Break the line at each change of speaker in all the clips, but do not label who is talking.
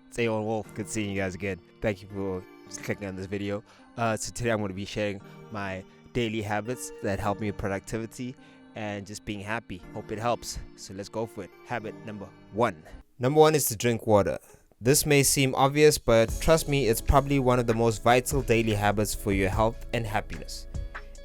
It's Aewon Wolf. Good seeing you guys again. Thank you for clicking on this video. So today I'm going to be sharing my daily habits that help me with productivity and just being happy. Hope it helps. So let's go for it. Habit number 1. Number 1 is to drink water. This may seem obvious, but trust me, it's probably one of the most vital daily habits for your health and happiness.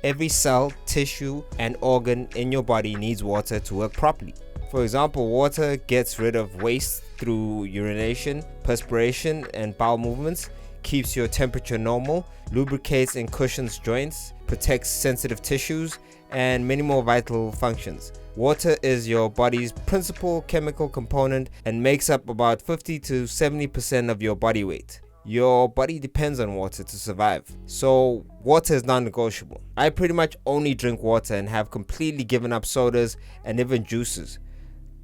Every cell, tissue, and organ in your body needs water to work properly. For example, water gets rid of waste through urination, perspiration, and bowel movements, keeps your temperature normal, lubricates and cushions joints, protects sensitive tissues, and many more vital functions. Water is your body's principal chemical component and makes up about 50 to 70% of your body weight. Your body depends on water to survive, so water is non-negotiable. I pretty much only drink water and have completely given up sodas and even juices.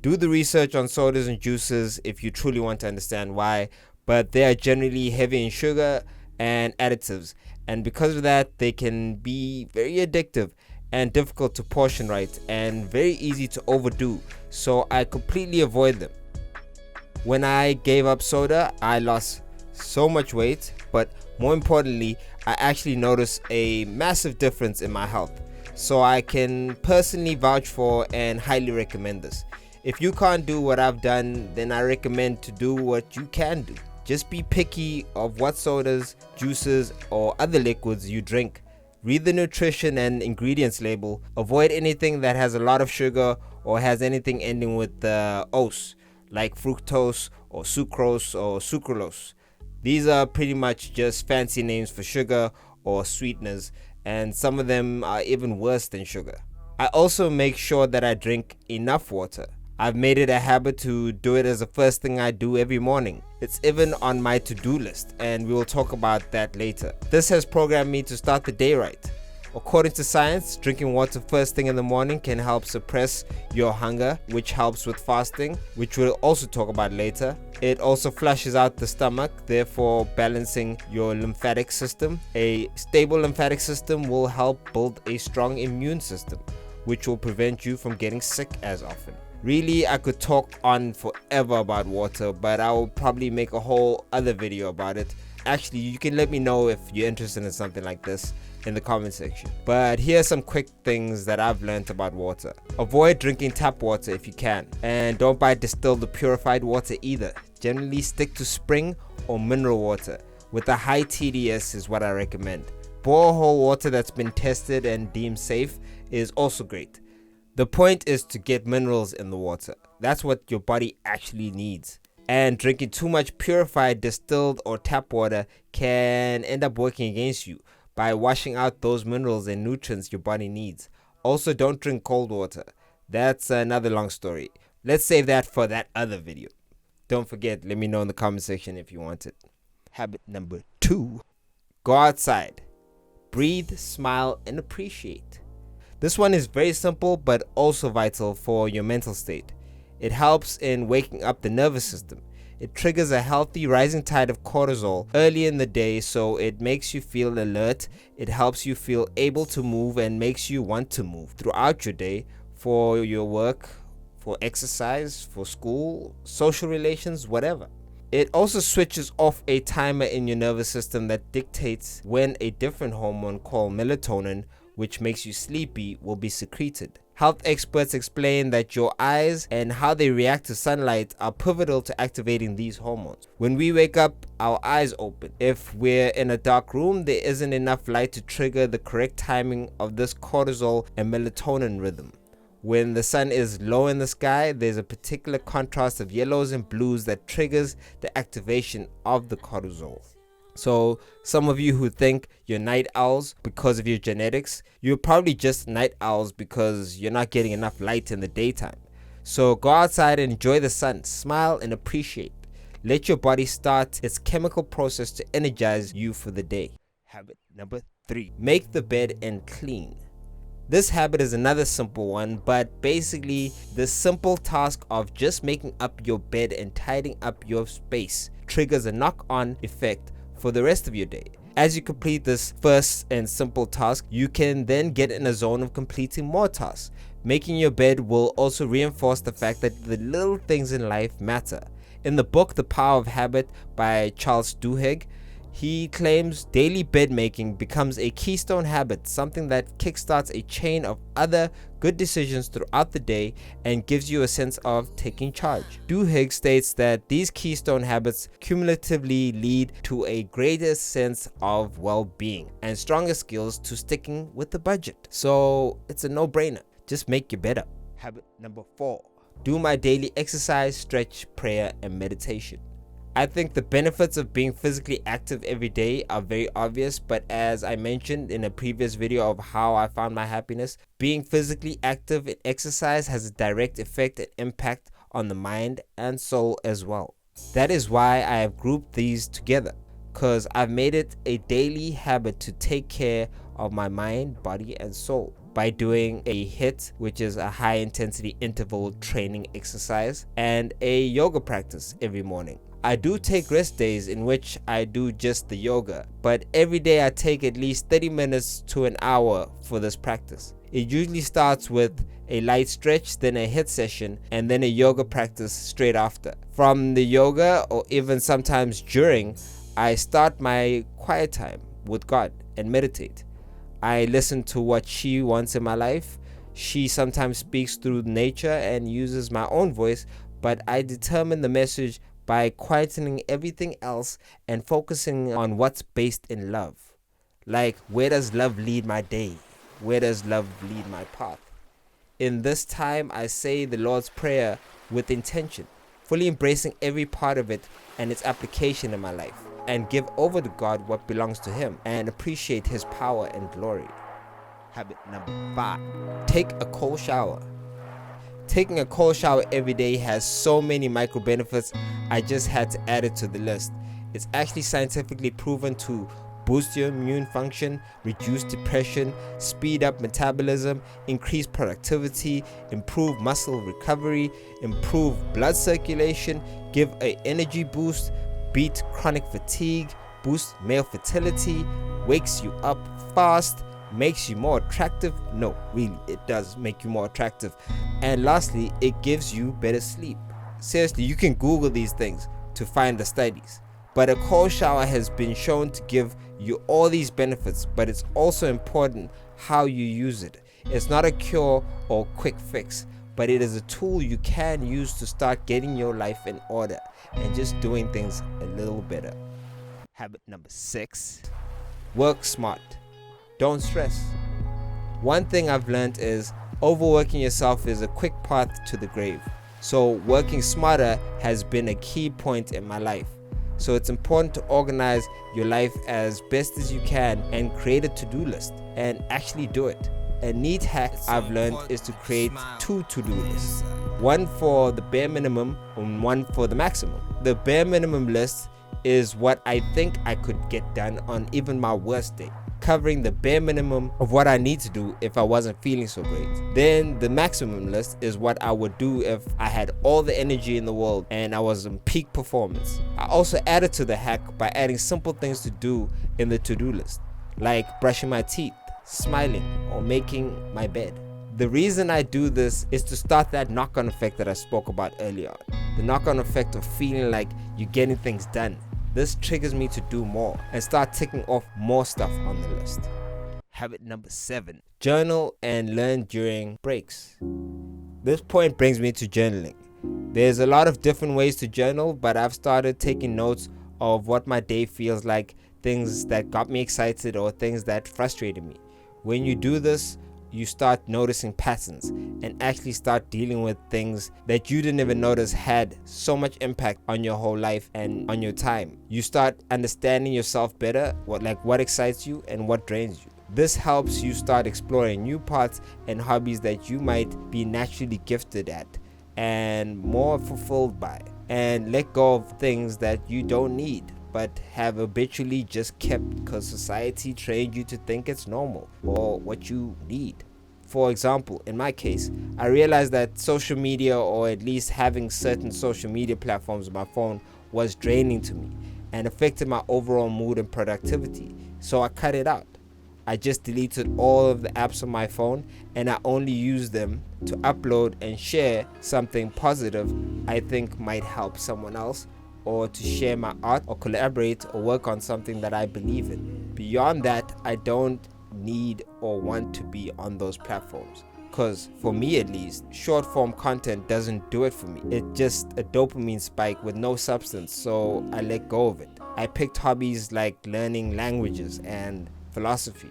Do the research on sodas and juices if you truly want to understand why, but they are generally heavy in sugar and additives, and because of that they can be very addictive and difficult to portion right and very easy to overdo, so I completely avoid them. When I gave up soda, I lost so much weight, but more importantly, I actually noticed a massive difference in my health, so I can personally vouch for and highly recommend this. If you can't do what I've done, then I recommend to do what you can do. Just be picky of what sodas, juices, or other liquids you drink. Read the nutrition and ingredients label. Avoid anything that has a lot of sugar or has anything ending with ose, like fructose or sucrose or sucralose. These are pretty much just fancy names for sugar or sweeteners, and some of them are even worse than sugar. I also make sure that I drink enough water. I've made it a habit to do it as the first thing I do every morning. It's even on my to-do list, and we will talk about that later. This has programmed me to start the day right. According to science, drinking water first thing in the morning can help suppress your hunger, which helps with fasting, which we'll also talk about later. It also flushes out the stomach, therefore balancing your lymphatic system. A stable lymphatic system will help build a strong immune system, which will prevent you from getting sick as often. Really, I could talk on forever about water, but I will probably make a whole other video about it. Actually, you can let me know if you're interested in something like this in the comment section. But here are some quick things that I've learned about water. Avoid drinking tap water if you can, and don't buy distilled or purified water either. Generally stick to spring or mineral water with a high TDS is what I recommend. Borehole water that's been tested and deemed safe is also great. The point is to get minerals in the water. That's what your body actually needs. And drinking too much purified, distilled, or tap water can end up working against you by washing out those minerals and nutrients your body needs. Also, don't drink cold water. That's another long story. Let's save that for that other video. Don't forget, let me know in the comment section if you want it. Habit number 2. Go outside. Breathe, smile, and appreciate. This one is very simple but also vital for your mental state. It helps in waking up the nervous system. It triggers a healthy rising tide of cortisol early in the day, so it makes you feel alert. It helps you feel able to move and makes you want to move throughout your day for your work, for exercise, for school, social relations, whatever. It also switches off a timer in your nervous system that dictates when a different hormone called melatonin, which makes you sleepy, will be secreted. Health experts explain that your eyes and how they react to sunlight are pivotal to activating these hormones. When we wake up, our eyes open. If we're in a dark room, there isn't enough light to trigger the correct timing of this cortisol and melatonin rhythm. When the sun is low in the sky, there's a particular contrast of yellows and blues that triggers the activation of the cortisol. So some of you who think you're night owls because of your genetics, you're probably just night owls because you're not getting enough light in the daytime. So go outside and enjoy the sun, smile and appreciate. Let your body start its chemical process to energize you for the day. Habit number 3. Make the bed and clean. This habit is another simple one, but basically the simple task of just making up your bed and tidying up your space triggers a knock-on effect for the rest of your day. As you complete this first and simple task, you can then get in a zone of completing more tasks. Making your bed will also reinforce the fact that the little things in life matter. In the book The Power of Habit by Charles Duhigg, he claims daily bed making becomes a keystone habit, something that kickstarts a chain of other good decisions throughout the day and gives you a sense of taking charge. Duhigg states that these keystone habits cumulatively lead to a greater sense of well-being and stronger skills to sticking with the budget. So it's a no-brainer. Just make your bed up. Habit number 4. Do my daily exercise, stretch, prayer, and meditation. I think the benefits of being physically active every day are very obvious, but as I mentioned in a previous video of how I found my happiness, being physically active and exercise has a direct effect and impact on the mind and soul as well. That is why I have grouped these together, because I've made it a daily habit to take care of my mind, body, and soul by doing a HIIT, which is a high intensity interval training exercise, and a yoga practice every morning. I do take rest days in which I do just the yoga, but every day I take at least 30 minutes to an hour for this practice. It usually starts with a light stretch, then a HIIT session, and then a yoga practice straight after. From the yoga, or even sometimes during, I start my quiet time with God and meditate. I listen to what she wants in my life. She sometimes speaks through nature and uses my own voice, but I determine the message by quietening everything else and focusing on what's based in love. Like, where does love lead my day? Where does love lead my path? In this time, I say the Lord's Prayer with intention, fully embracing every part of it and its application in my life, and give over to God what belongs to Him and appreciate His power and glory. Habit number 5. Take a cold shower. Taking a cold shower every day has so many micro benefits, I just had to add it to the list. It's actually scientifically proven to boost your immune function, reduce depression, speed up metabolism, increase productivity, improve muscle recovery, improve blood circulation, give an energy boost, beat chronic fatigue, boost male fertility, wakes you up fast, makes you more attractive. No, really, it does make you more attractive. And lastly, it gives you better sleep. Seriously, you can Google these things to find the studies. But a cold shower has been shown to give you all these benefits, but it's also important how you use it. It's not a cure or quick fix, but it is a tool you can use to start getting your life in order and just doing things a little better. Habit number 6. Work smart. Don't stress. One thing I've learned is overworking yourself is a quick path to the grave. So working smarter has been a key point in my life. So it's important to organize your life as best as you can and create a to-do list and actually do it. A neat hack I've learned is to create 2 to-do lists. One for the bare minimum and one for the maximum. The bare minimum list is what I think I could get done on even my worst day, covering the bare minimum of what I need to do if I wasn't feeling so great. Then the maximum list is what I would do if I had all the energy in the world and I was in peak performance. I also added to the hack by adding simple things to do in the to-do list, like brushing my teeth, smiling, or making my bed. The reason I do this is to start that knock-on effect that I spoke about earlier on. The knock-on effect of feeling like you're getting things done. This triggers me to do more and start ticking off more stuff on the list. Habit number 7. Journal and learn during breaks. This point brings me to journaling. There's a lot of different ways to journal, but I've started taking notes of what my day feels like, things that got me excited or things that frustrated me. When you do this, you start noticing patterns and actually start dealing with things that you didn't even notice had so much impact on your whole life and on your time. You start understanding yourself better, what excites you and what drains you. This helps you start exploring new parts and hobbies that you might be naturally gifted at and more fulfilled by, and let go of things that you don't need but have habitually just kept because society trained you to think it's normal or what you need. For example, in my case, I realized that social media, or at least having certain social media platforms on my phone, was draining to me and affected my overall mood and productivity, so I cut it out. I just deleted all of the apps on my phone and I only use them to upload and share something positive I think might help someone else, or to share my art or collaborate or work on something that I believe in. Beyond that, I don't need or want to be on those platforms, because for me at least, short form content doesn't do it for me. It's just a dopamine spike with no substance, so I let go of it. I picked hobbies like learning languages and philosophy.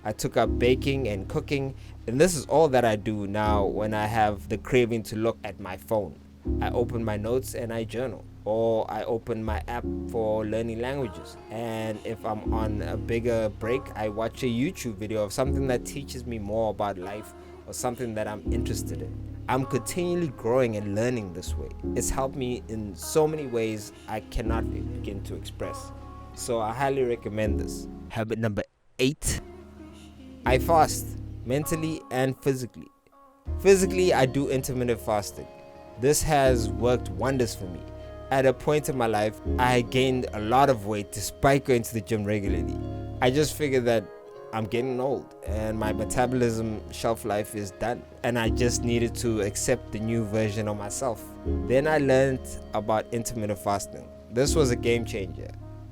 I took up baking and cooking, and this is all that I do now when I have the craving to look at my phone. I open my notes and I journal, or I open my app for learning languages. And if I'm on a bigger break, I watch a YouTube video of something that teaches me more about life or something that I'm interested in. I'm continually growing and learning this way. It's helped me in so many ways I cannot begin to express. So I highly recommend this. Habit number 8. I fast, mentally and physically. Physically, I do intermittent fasting. This has worked wonders for me. At a point in my life, I had gained a lot of weight despite going to the gym regularly. I just figured that I'm getting old and my metabolism shelf life is done, and I just needed to accept the new version of myself. Then I learned about intermittent fasting. This was a game changer.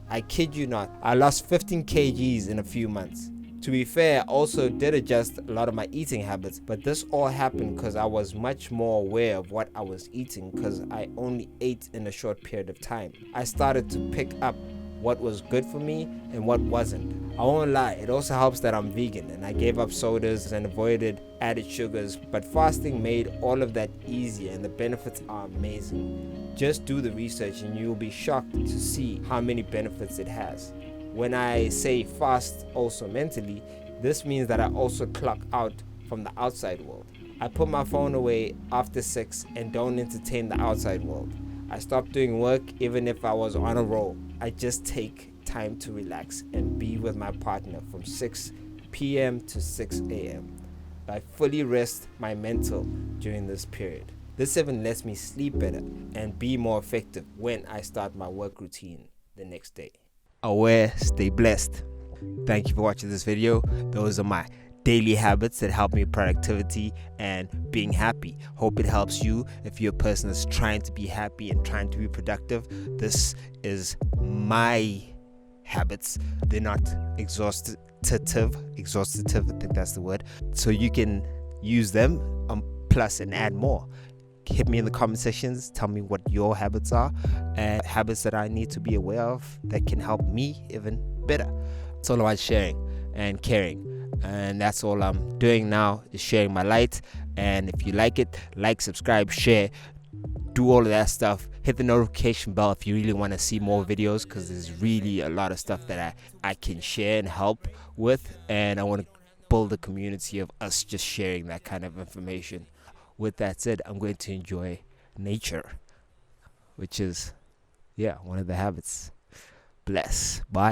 I kid you not, I lost 15 kgs in a few months. To be fair, I also did adjust a lot of my eating habits, but this all happened because I was much more aware of what I was eating, because I only ate in a short period of time. I started to pick up what was good for me and what wasn't. I won't lie, it also helps that I'm vegan and I gave up sodas and avoided added sugars, but fasting made all of that easier and the benefits are amazing. Just do the research and you'll be shocked to see how many benefits it has. When I say fast also mentally, this means that I also clock out from the outside world. I put my phone away after 6 and don't entertain the outside world. I stopped doing work even if I was on a roll. I just take time to relax and be with my partner from 6 p.m. to 6 a.m. I fully rest my mental during this period. This even lets me sleep better and be more effective when I start my work routine the next day. Aware, stay blessed. Thank you for watching this video. Those are my daily habits that help me with productivity and being happy. Hope it helps you if you're a person that's trying to be happy and trying to be productive. This is my habits. They're not exhaustive, I think that's the word. So you can use them plus and add more. Hit me in the comment sections, tell me what your habits are and habits that I need to be aware of that can help me even better. It's all about sharing and caring, and that's all I'm doing now, is sharing my light. And if you like it, like, subscribe, share, do all of that stuff. Hit the notification bell if you really want to see more videos, because there's really a lot of stuff that I can share and help with, and I want to build a community of us just sharing that kind of information. With that said, I'm going to enjoy nature, which is, one of the habits. Bless. Bye.